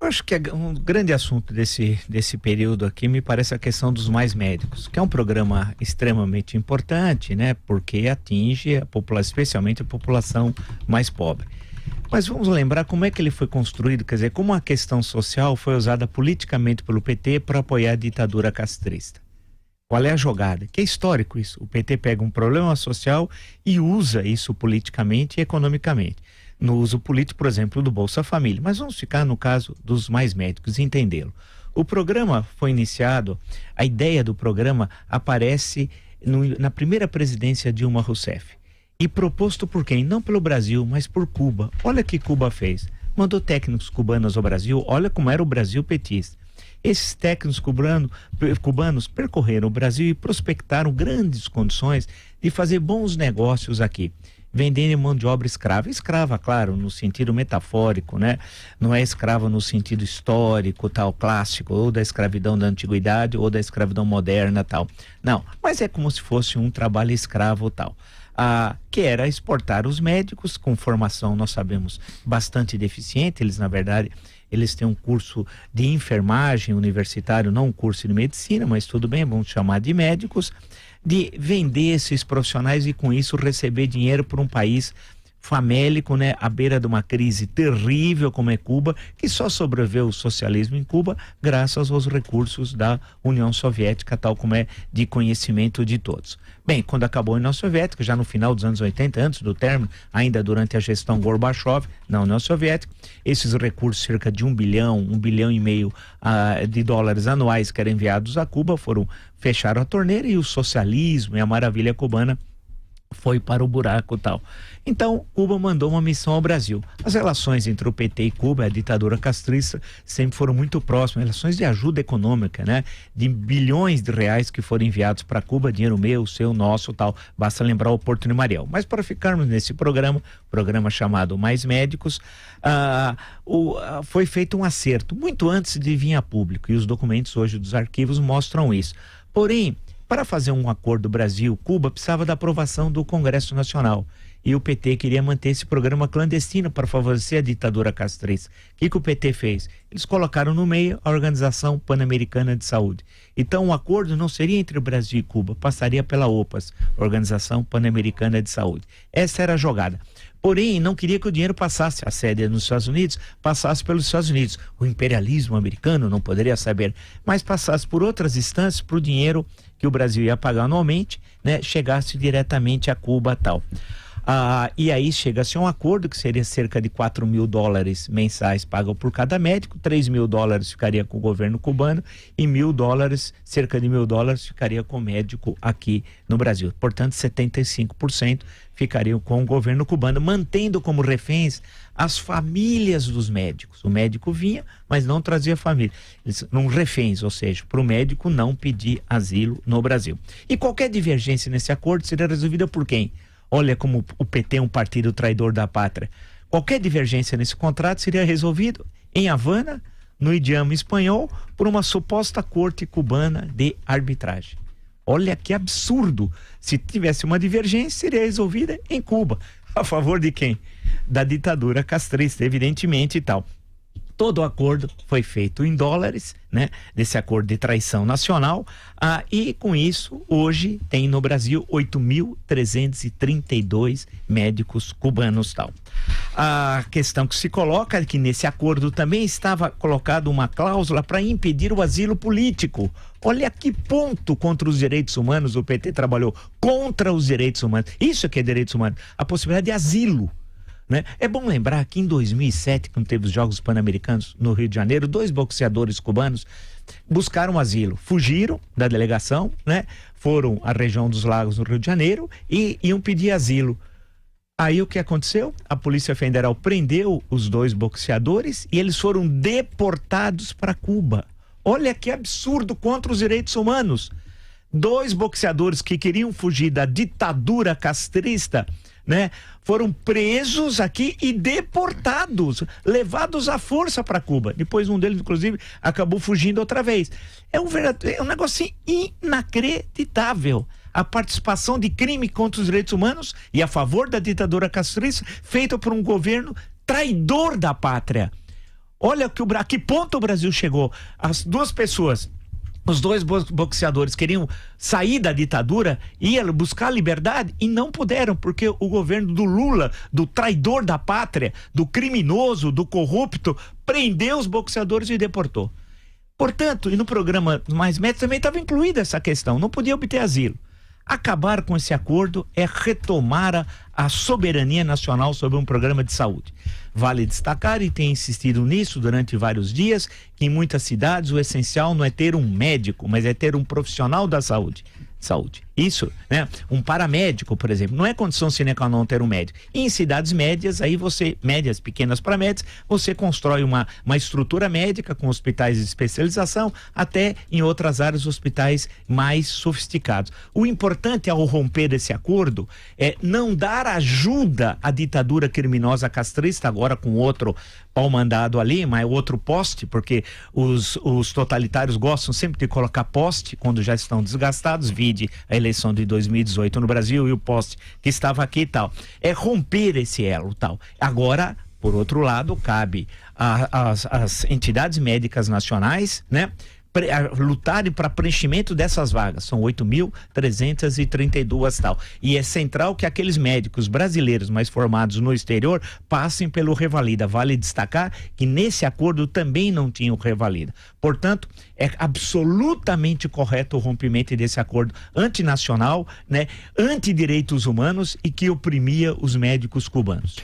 Eu acho que um grande assunto desse período aqui me parece a questão dos Mais Médicos, que é um programa extremamente importante, né? Porque atinge a população, especialmente a população mais pobre. Mas vamos lembrar como é que ele foi construído, quer dizer, como a questão social foi usada politicamente pelo PT para apoiar a ditadura castrista. Qual é a jogada? Que é histórico isso. O PT pega um problema social e usa isso politicamente e economicamente. No uso político, por exemplo, do Bolsa Família. Mas vamos ficar no caso dos Mais Médicos e entendê-lo. O programa foi iniciado, a ideia do programa aparece na primeira presidência de Dilma Rousseff. E proposto por quem? Não pelo Brasil, mas por Cuba. Olha o que Cuba fez. Mandou técnicos cubanos ao Brasil, olha como era o Brasil petista. Esses técnicos cubanos percorreram o Brasil e prospectaram grandes condições de fazer bons negócios aqui, vendendo mão de obra escrava. Escrava, claro, no sentido metafórico, né? Não é escrava no sentido histórico, tal, clássico, ou da escravidão da antiguidade, ou da escravidão moderna, tal. Não, mas é como se fosse um trabalho escravo, tal. Que era exportar os médicos com formação, nós sabemos, bastante deficiente. Eles, na verdade, eles têm um curso de enfermagem universitário, não um curso de medicina, mas tudo bem, vamos chamar de médicos, de vender esses profissionais e com isso receber dinheiro por um país famélico, né, à beira de uma crise terrível como é Cuba, que só sobreviveu o socialismo em Cuba graças aos recursos da União Soviética, tal como é de conhecimento de todos. Bem, quando acabou a União Soviética, já no final dos anos 80, antes do término, ainda durante a gestão Gorbachev na União Soviética, esses recursos, cerca de 1 bilhão e meio de dólares anuais que eram enviados a Cuba, fecharam a torneira e o socialismo e a maravilha cubana foi para o buraco, tal. Então, Cuba mandou uma missão ao Brasil. As relações entre o PT e Cuba, a ditadura castrista, sempre foram muito próximas, relações de ajuda econômica, né? De bilhões de reais que foram enviados para Cuba, dinheiro meu, seu, nosso, tal. Basta lembrar o Porto de Mariel. Mas para ficarmos nesse programa chamado Mais Médicos, foi feito um acerto, muito antes de vir a público, e os documentos hoje dos arquivos mostram isso. Porém, para fazer um acordo Brasil-Cuba, precisava da aprovação do Congresso Nacional. E o PT queria manter esse programa clandestino para favorecer a ditadura castrista. O que o PT fez? Eles colocaram no meio a Organização Pan-Americana de Saúde. Então o acordo não seria entre o Brasil e Cuba, passaria pela OPAS, Organização Pan-Americana de Saúde. Essa era a jogada. Porém, não queria que o dinheiro passasse, a sede nos Estados Unidos, passasse pelos Estados Unidos. O imperialismo americano não poderia saber, mas passasse por outras instâncias para o dinheiro que o Brasil ia pagar anualmente, né, chegasse diretamente a Cuba, tal. E aí chega-se a um acordo que seria cerca de 4 mil dólares mensais pagos por cada médico, 3 mil dólares ficaria com o governo cubano e cerca de 1.000 dólares ficaria com o médico aqui no Brasil. Portanto, 75% ficariam com o governo cubano, mantendo como reféns as famílias dos médicos. O médico vinha, mas não trazia família. Eles não reféns, ou seja, para o médico não pedir asilo no Brasil. E qualquer divergência nesse acordo seria resolvida por quem? Olha como o PT é um partido traidor da pátria. Qualquer divergência nesse contrato seria resolvido em Havana, no idioma espanhol, por uma suposta corte cubana de arbitragem. Olha que absurdo! Se tivesse uma divergência, seria resolvida em Cuba. A favor de quem? Da ditadura castrista, evidentemente, e tal. Todo o acordo foi feito em dólares, né? Desse acordo de traição nacional, e com isso, hoje tem no Brasil 8.332 médicos cubanos, tal. A questão que se coloca é que nesse acordo também estava colocada uma cláusula para impedir o asilo político. Olha que ponto contra os direitos humanos o PT trabalhou, contra os direitos humanos. Isso que é direitos humanos, a possibilidade de asilo. Né? É bom lembrar que em 2007, quando teve os Jogos Pan-Americanos no Rio de Janeiro, 2 boxeadores cubanos buscaram asilo, fugiram da delegação, né? Foram à região dos Lagos no Rio de Janeiro e iam pedir asilo. Aí o que aconteceu? A Polícia Federal prendeu os 2 boxeadores e eles foram deportados para Cuba. Olha que absurdo contra os direitos humanos. 2 boxeadores que queriam fugir da ditadura castrista, né, foram presos aqui e deportados, levados à força para Cuba. Depois um deles, inclusive, acabou fugindo outra vez. É um negócio inacreditável. A participação de crime contra os direitos humanos e a favor da ditadura castrista, feita por um governo traidor da pátria. Olha a que ponto o Brasil chegou. As duas pessoas, os dois boxeadores queriam sair da ditadura, iam buscar liberdade e não puderam, porque o governo do Lula, do traidor da pátria, do criminoso, do corrupto, prendeu os boxeadores e deportou. Portanto, e no programa Mais Médicos também estava incluída essa questão, não podia obter asilo. Acabar com esse acordo é retomar a soberania nacional sobre um programa de saúde. Vale destacar, e tem insistido nisso durante vários dias, que em muitas cidades o essencial não é ter um médico, mas é ter um profissional da saúde. Isso, né? Um paramédico, por exemplo, não é condição sine qua non ter um médico. E em cidades médias, aí médias, pequenas para médias, você constrói uma estrutura médica com hospitais de especialização, até em outras áreas, hospitais mais sofisticados. O importante ao romper esse acordo é não dar ajuda à ditadura criminosa castrista, agora com outro pau-mandado ali, mas outro poste, porque os totalitários gostam sempre de colocar poste quando já estão desgastados, vide a eleição de 2018 no Brasil e o poste que estava aqui e tal. É romper esse elo tal. Agora, por outro lado, cabe às entidades médicas nacionais, né, lutarem para preenchimento dessas vagas. São 8.332 tal. E é central que aqueles médicos brasileiros mais formados no exterior passem pelo Revalida. Vale destacar que nesse acordo também não tinha o Revalida. Portanto, é absolutamente correto o rompimento desse acordo antinacional, né, anti-direitos humanos e que oprimia os médicos cubanos.